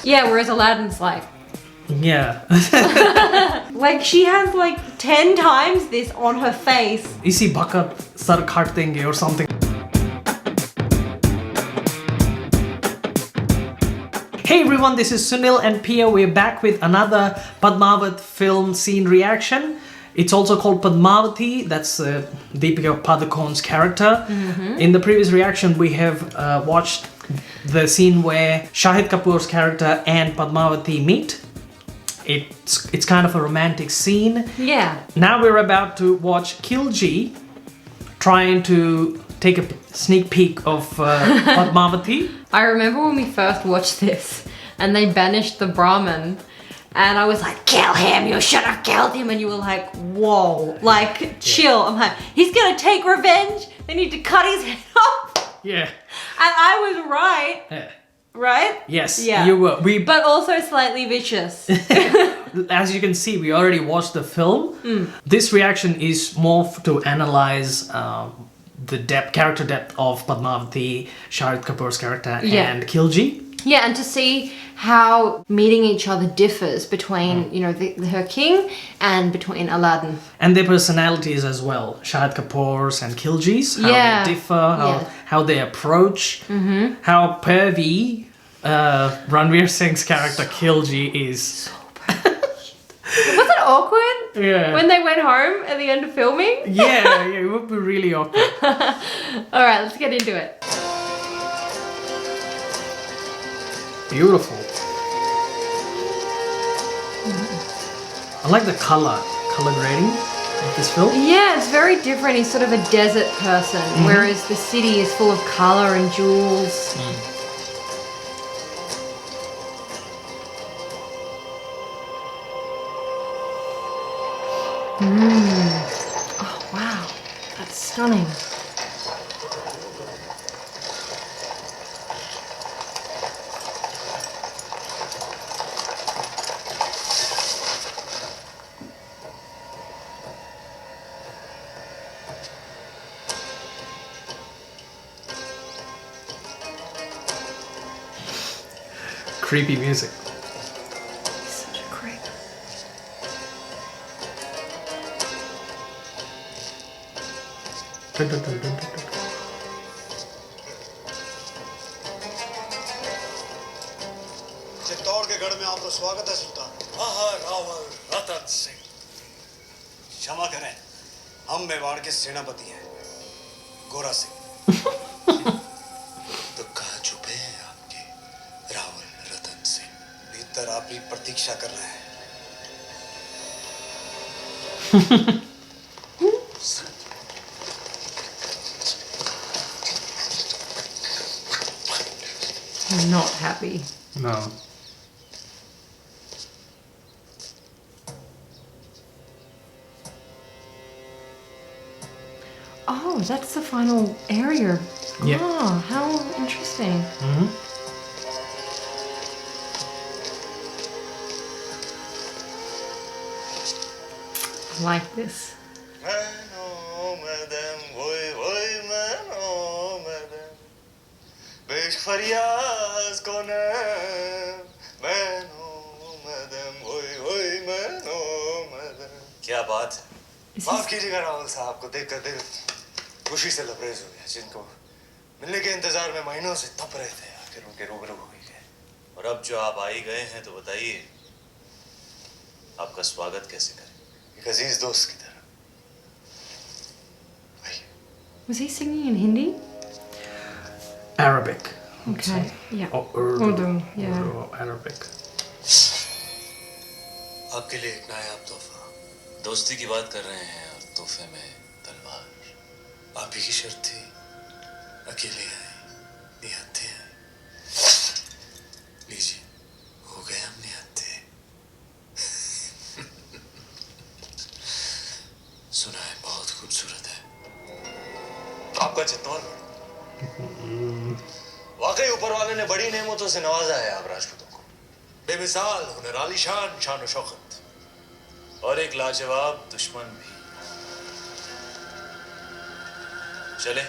Yeah, whereas Aladdin's like... Yeah. Like, she has like 10 times this on her face. Isi baka sar khat denge or something. Hey everyone, this is Sunil and Pia. We're back with another Padmaavat film scene reaction. It's also called Padmaavati. That's Deepika Padukone's character. In the previous reaction, we have watched the scene where Shahid Kapoor's character and Padmaavati meet. It's kind of a romantic scene. Yeah. Now we're about to watch Khilji trying to take a sneak peek of Padmaavati. I remember when we first watched this and they banished the Brahmin and I was like, kill him, you should have killed him. And you were like, whoa, like chill. I'm like, he's gonna take revenge. They need to cut his head off. Yeah. And I was right. Yeah. Right? Yes, Yeah. you were. But also slightly vicious. As you can see, we already watched the film. This reaction is more to analyze the character depth of Padmaavati, Shahid Kapoor's character, and Khilji. Yeah, and to see how meeting each other differs between, you know, her king and between Aladdin. And their personalities as well. Shahid Kapoor's and Khilji's, how they differ, how they approach, how pervy Ranveer Singh's character Khilji is. So pervy. Was it awkward? Yeah. When they went home at the end of filming? Yeah, it would be really awkward. Alright, let's get into it. Beautiful. I like the color grading of this film. Yeah, it's very different. He's sort of a desert person, whereas the city is full of color and jewels. Oh, wow. That's stunning. Creepy music. He's such a creep. Dun, dun, dun, dun, dun, dun. Chittor के गढ़ में आपका स्वागत है सुल्तान। रावल रतन सिंह। क्षमा करें, हम मेवाड़ के सेनापति हैं, गोरा सिंह। तो कहाँ छुपे हैं आपके रावल रतन सिंह? भीतर आपकी प्रतीक्षा कर रहे हैं। I'm not happy. No. Oh, that's the final area. Yeah. Oh, how interesting. I like this. क्या बात है? माफ कीजिएगा राहुल साहब को देखकर दिल खुशी से लबरेज हो गया, जिनको मिलने के इंतजार में महीनों से तप रहे थे, आखिर उनके रूबरू हो ही गए। और अब जो आप आ ही गए हैं तो बताइए आपका स्वागत कैसे करें, एक अजीज दोस्त की तरह। Was he singing in Hindi? Arabic. Okay. Yeah. Or Urdu. Yeah. Urdu or Arabic. आपके लिए एक नायाब तोहफा। दोस्ती की बात कर रहे हैं और तोहफे में तलवार। आप ही की शर्त थी, अकेले आए, निहत्थे आए। लीजिए, हो गए हम निहत्थे। सुना है बहुत खूबसूरत है आपका चित्तौड़गढ़। वाकई ऊपर वाले ने बड़ी नेमतों से नवाजा है आप राजपूतों को। बेमिसाल हुनर, आलीशान शान और शौकत और एक लाजवाब दुश्मन भी। चले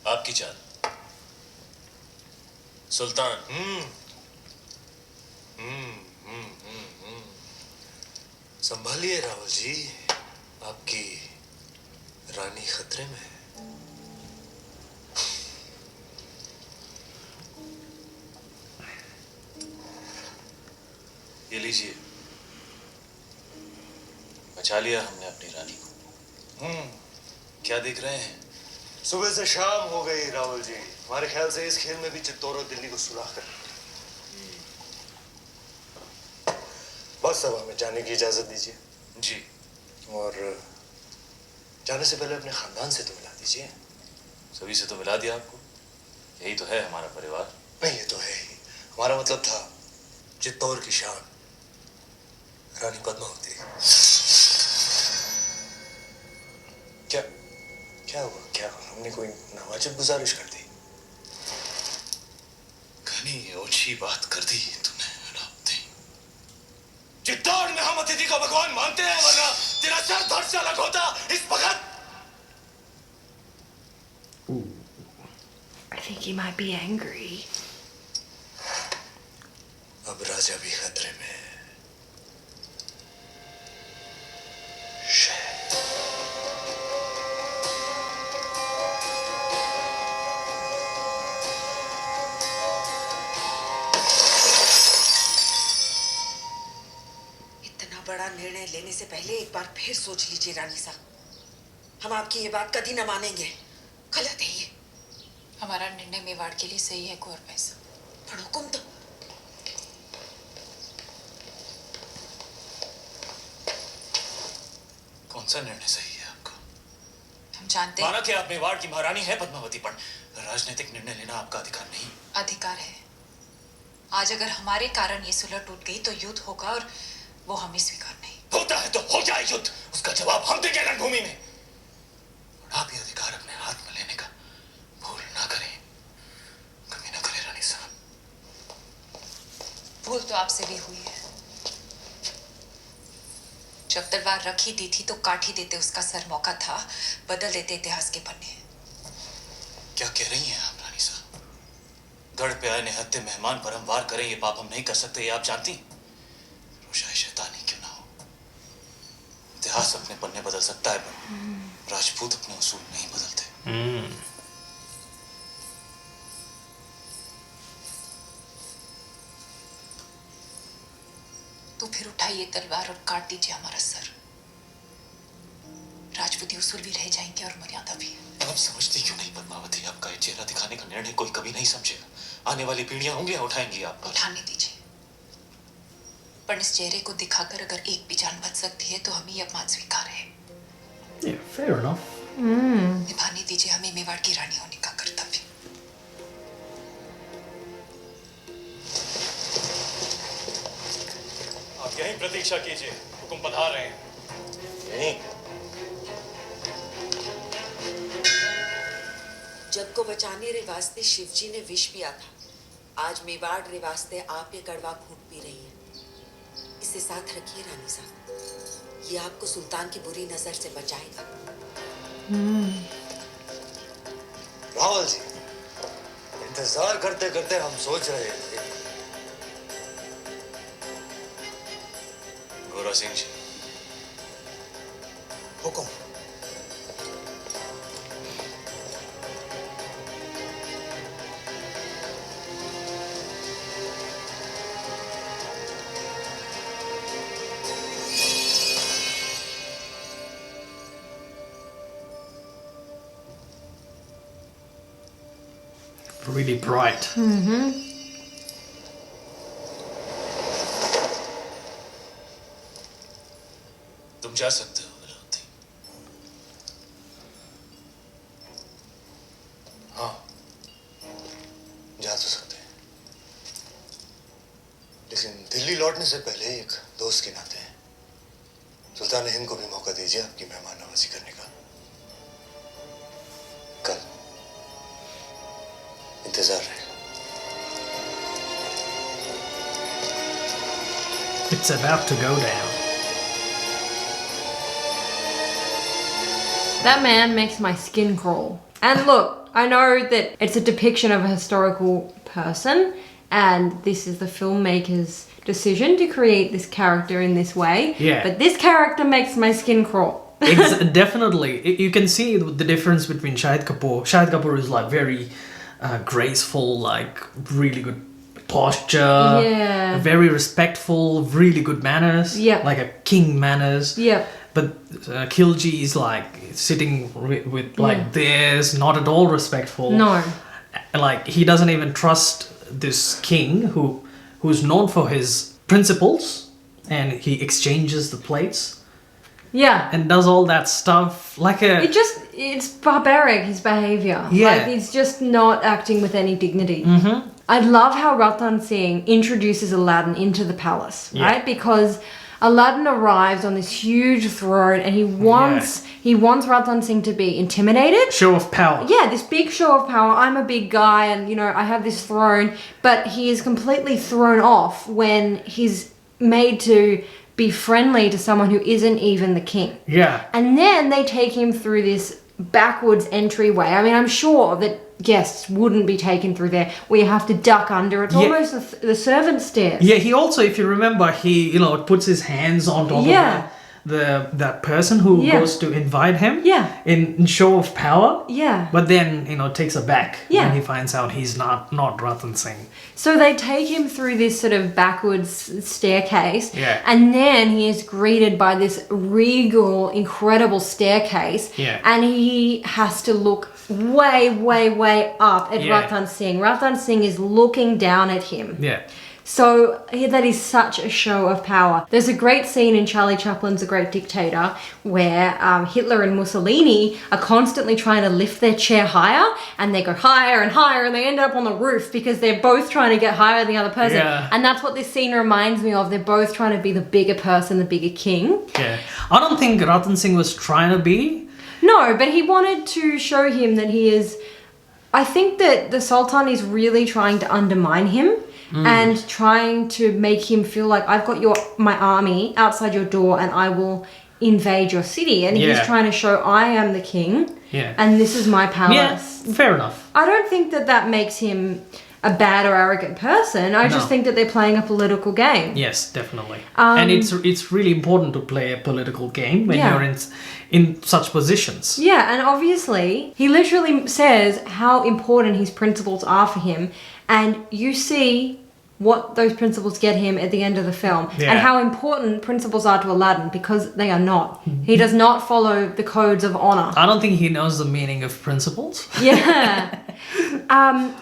आपकी चाल सुल्तान। संभालिए राहुल जी, आपकी रानी खतरे में है। ये लीजिए, बचा लिया हमने अपनी रानी को। क्या देख रहे हैं? सुबह से शाम हो गई राहुल जी, हमारे ख्याल से इस खेल में भी चित्तौड़ और दिल्ली को सुलह कर। बस अब हमें जाने की इजाजत दीजिए। जी। और जाने से पहले अपने खानदान से तो मिला दीजिए। सभी से तो मिला दिया आपको, यही तो है हमारा परिवार। नहीं, ये तो है ही, हमारा मतलब था चित्तौड़ की शान रानी पद्मावती। क्या क्या हुआ? क्या हमने कोई नावाजिब गुजारिश कर दी? घनी ओछी बात कर दी तूने रावती। चित्तौड़ में हम अतिथि को भगवान मानते हैं, वरना तेरा सर धड़ से अलग होता इस वक्त। I think he might be angry. अब राजा भी खतरे में है। इतना बड़ा निर्णय लेने से पहले एक बार फिर सोच लीजिए रानी साहब, हम आपकी ये बात कभी न मानेंगे। गलत है ये। हमारा निर्णय मेवाड़ के लिए सही है गौर पैसा। पर हुकुम तो कौन सा निर्णय सही है आपका? हम जानते हैं। माना कि आप मेवाड़ की महारानी है पद्मावती, पर राजनीतिक निर्णय लेना आपका अधिकार नहीं। अधिकार है। आज अगर हमारे कारण ये सुलह टूट गई तो युद्ध होगा और वो हमें स्वीकार नहीं। होता है तो हो जाए युद्ध, उसका जवाब हम देंगे रणभूमि में। और आप ये अधिकार अपने हाथ में लेने का भूल ना करें, कभी ना करें रानी साहब। भूल तो आपसे भी हुई है। जब तलवार रखी दी थी तो काट ही देते उसका सर, मौका था बदल देते इतिहास के पन्ने। क्या कह रही हैं आप रानी साहब? गढ़ पे आए निहत्थे मेहमान पर हम वार करें, ये पाप हम नहीं कर सकते, ये आप जानती हैं। रोशाई शैतानी क्यों ना हो, इतिहास अपने पन्ने बदल सकता है, पर राजपूत अपने उसूल नहीं बदलते। तो फिर उठाइए तलवार और काट दीजिए हमारा सर। राजपूती उसूल भी रह जाएंगे और मर्यादा भी। आप समझती क्यों नहीं पद्मावती? आपका ये चेहरा दिखाने का निर्णय कोई कभी नहीं समझेगा। आने वाली पीढ़ियां होंगी, उठाएंगी आप पर। उठाने दीजिए, पर इस चेहरे को दिखाकर अगर एक भी जान बच सकती है तो हमें ये अपमान स्वीकार है। Yeah, fair enough. निभाने दीजिए हमें मेवाड़ की रानी होने का कर्तव्य। आप यहीं प्रतीक्षा कीजिए, हुकुम पधार रहे हैं। यहीं। जग को बचाने रे वास्ते शिवजी ने विष पिया था। आज मेवाड़ रे वास्ते आप ये कड़वा घूंट पी रही हैं। इसे साथ रखिए रानी साहब, ये आपको सुल्तान की बुरी नजर से बचाएगा। रावल जी, इंतजार करते करते हम सोच रहे थे। गोरा सिंह जी, हुकुम। Really bright. तुम जा सकते हो बलवंती। हाँ, जा तो सकते हैं, लेकिन दिल्ली लौटने से पहले एक दोस्त के नाते सुल्तान हिंद को भी मौका दीजिए आपकी मेहमान नवाजी करने का। कल इंतजार रहेगा। It's about to go down. That man makes my skin crawl. And look, I know that it's a depiction of a historical person, and this is the filmmaker's decision to create this character in this way. Yeah. But this character makes my skin crawl. It's definitely, you can see the difference between Shahid Kapoor. Shahid Kapoor is like very graceful, like really good posture, Yeah. very respectful, really good manners, Yeah. like a king manners. Yep. But Khilji is like sitting with like this, not at all respectful. No. Like he doesn't even trust this king who's known for his principles, and he exchanges the plates Yeah. and does all that stuff like a It's barbaric, his behavior. Yeah. Like, he's just not acting with any dignity. Mm-hmm. I love how Ratan Singh introduces Aladdin into the palace, Yeah. right? Because Aladdin arrives on this huge throne and he wants Ratan Singh to be intimidated. show of power. Yeah, this big show of power. I'm a big guy and, you know, I have this throne. But he is completely thrown off when he's made to be friendly to someone who isn't even the king. Yeah. And then they take him through this backwards entryway. I mean, I'm sure that guests wouldn't be taken through there where you have to duck under. It's Yeah. almost the servant stairs. Yeah, he also, if you remember, he, puts his hands on top Yeah. of that person who Yeah. goes to invite him. Yeah. In show of power. Yeah. But then, takes aback Yeah. when he finds out he's not Ratan Singh. So they take him through this sort of backwards staircase. Yeah. And then he is greeted by this regal, incredible staircase. Yeah. And he has to look way, way, way up at Yeah. Ratan Singh. Ratan Singh is looking down at him. Yeah. So that is such a show of power. There's a great scene in Charlie Chaplin's A Great Dictator where Hitler and Mussolini are constantly trying to lift their chair higher, and they go higher and higher, and they end up on the roof because they're both trying to get higher than the other person. Yeah. And that's what this scene reminds me of. They're both trying to be the bigger person, the bigger king. Yeah. I don't think Ratan Singh was trying to be. No, but he wanted to show him that he is... I think that the Sultan is really trying to undermine him. And trying to make him feel like I've got my army outside your door and I will invade your city. And Yeah. he's trying to show I am the king Yeah. and this is my palace. Yeah, fair enough. I don't think that makes him a bad or arrogant person. I just No. think that they're playing a political game. Yes, definitely. And it's really important to play a political game when Yeah. you're in such positions. Yeah, and obviously he literally says how important his principles are for him, and you see what those principles get him at the end of the film, Yeah. and how important principles are to Aladdin, because they are not. He does not follow the codes of honor. I don't think he knows the meaning of principles. Yeah.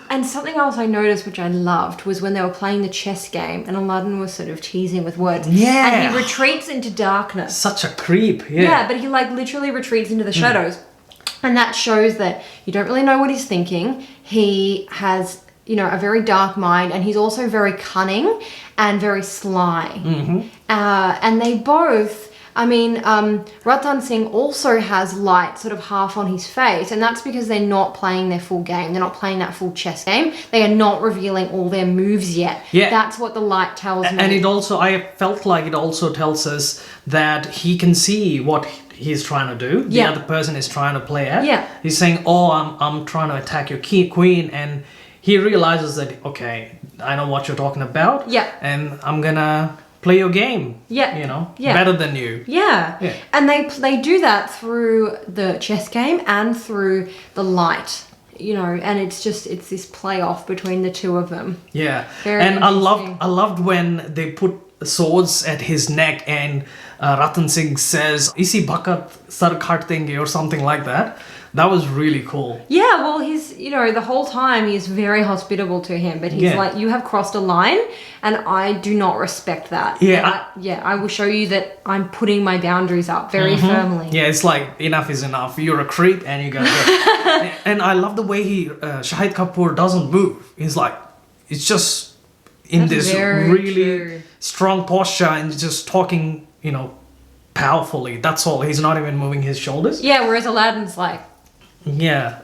And something else I noticed, which I loved, was when they were playing the chess game and Aladdin was sort of teasing with words. Yeah. And he retreats into darkness. Such a creep. Yeah, but he like literally retreats into the shadows. And that shows that you don't really know what he's thinking. He has, a very dark mind, and he's also very cunning and very sly. And they both... Ratan Singh also has light sort of half on his face, and that's because they're not playing their full game. They're not playing that full chess game. They are not revealing all their moves yet. Yeah. That's what the light tells me. And I felt like it also tells us that he can see what he's trying to do. The Yeah. other person is trying to play at. Yeah. He's saying, "Oh, I'm trying to attack your queen," and he realizes that, okay, I know what you're talking about. Yeah. And I'm gonna play your game. Yeah. Yeah. Better than you. Yeah. Yeah. And they do that through the chess game and through the light. And it's this play off between the two of them. Yeah. Very and interesting. I loved when they put swords at his neck and Ratan Singh says, "Isi bhakat sar khat denge," or something like that. That was really cool. Yeah, well, he's, the whole time he's very hospitable to him, but he's Yeah. like, you have crossed a line and I do not respect that. Yeah, And I will show you that I'm putting my boundaries up very firmly. Yeah, it's like, enough is enough. You're a creep and you gotta go. And I love the way Shahid Kapoor doesn't move. He's like, it's just in That's this very really true. strong posture and just talking, powerfully. That's all. He's not even moving his shoulders. Yeah, whereas Aladdin's like, Yeah.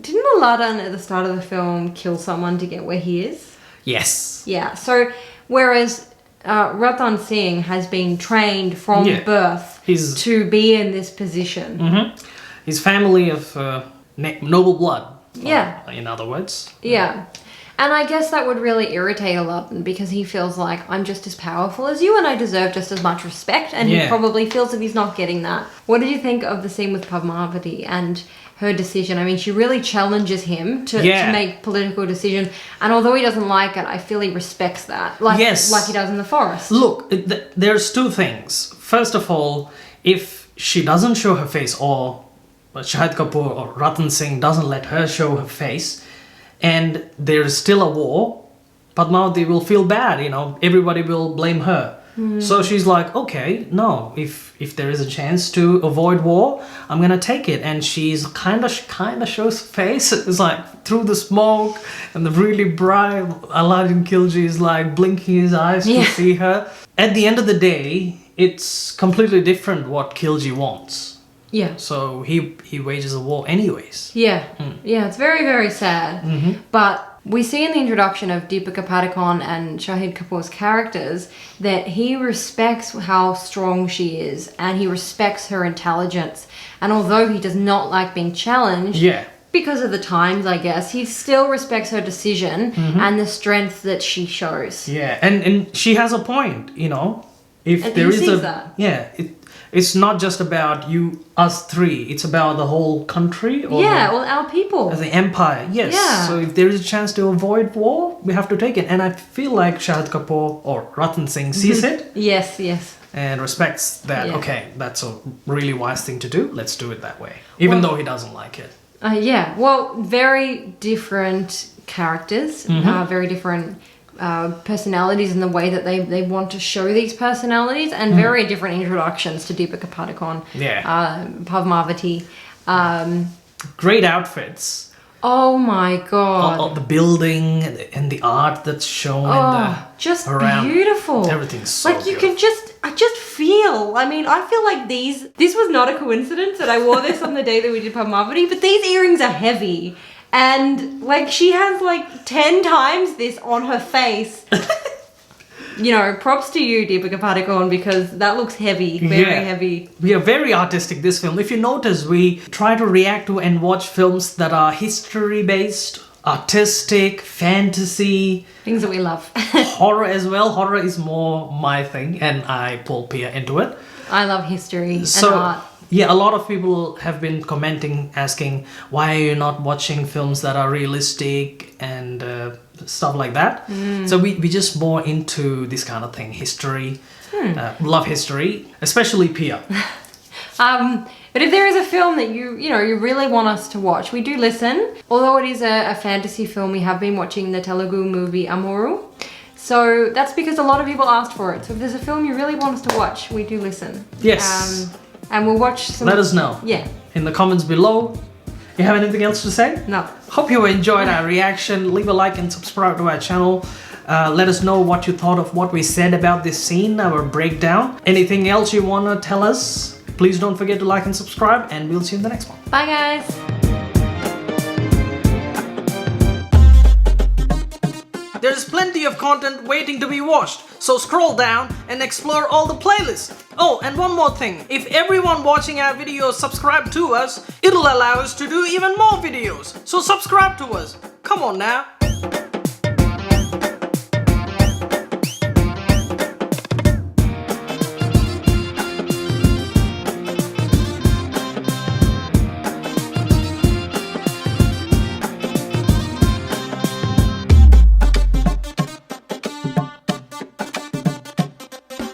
didn't Aladdin at the start of the film kill someone to get where he is? Yes. Yeah, so whereas Ratan Singh has been trained from Yeah. birth He's- to be in this position. His family of noble blood. Yeah. In other words. Yeah. And I guess that would really irritate Aladdin because he feels like I'm just as powerful as you and I deserve just as much respect, and he Yeah. probably feels that he's not getting that. What did you think of the scene with Padmavati and her decision? I mean, she really challenges him to make political decisions, and although he doesn't like it, I feel he respects that. Like he does in the forest. Look, there's two things. First of all, if she doesn't show her face, or Shahid Kapoor or Ratan Singh doesn't let her show her face, and there's still a war, Padmavati will feel bad, everybody will blame her. So she's like, okay, no, if there is a chance to avoid war, I'm gonna take it. And she's kind of shows face. It's like through the smoke and the really bright Aladdin Khilji is like blinking his eyes to see her. At the end of the day, it's completely different what Khilji wants. Yeah. So he wages a war anyways. Yeah. Yeah, it's very, very sad. But we see in the introduction of Deepika Padukone and Shahid Kapoor's characters that he respects how strong she is and he respects her intelligence. And although he does not like being challenged, because of the times, I guess, he still respects her decision and the strength that she shows. Yeah, and she has a point, If And there he is sees that. Yeah, it's not just about us three. It's about the whole country or our people. the empire. Yes. Yeah. So if there is a chance to avoid war, we have to take it. And I feel like Shahid Kapoor or Ratan Singh sees it Yes. and respects that. Yeah. Okay, that's a really wise thing to do. Let's do it that way, even though he doesn't like it. Well, very different characters, very different personalities in the way that they want to show these personalities, and very different introductions to Deepika Padukone, Padmavati. Great outfits. Oh my god. The building and the art that's shown just around. Beautiful. Everything's so like you can I just feel, I feel like this was not a coincidence that I wore this on the day that we did Padmavati, but these earrings are heavy. And like she has like 10 times this on her face. Props to you, Deepika Padukone, because that looks heavy, very heavy. We are very artistic, this film. If you notice, we try to react to and watch films that are history-based, artistic, fantasy. Things that we love. Horror as well. Horror is more my thing, and I pull Pia into it. I love history and art. Yeah, a lot of people have been commenting, asking, why are you not watching films that are realistic and stuff like that? So we just more into this kind of thing, history, love history, especially Pia. But if there is a film that you really want us to watch, we do listen. Although it is a fantasy film, we have been watching the Telugu movie Amuru. So that's because a lot of people asked for it. So if there's a film you really want us to watch, we do listen. Yes. And we'll watch some... Let us know. Yeah. In the comments below. You have anything else to say? No. Hope you enjoyed our reaction. Leave a like and subscribe to our channel. Let us know what you thought of what we said about this scene, our breakdown. Anything else you want to tell us, please don't forget to like and subscribe, and we'll see you in the next one. Bye, guys. There's plenty of content waiting to be watched, so scroll down and explore all the playlists. Oh, and one more thing. If everyone watching our videos subscribe to us, it'll allow us to do even more videos. So subscribe to us. Come on now.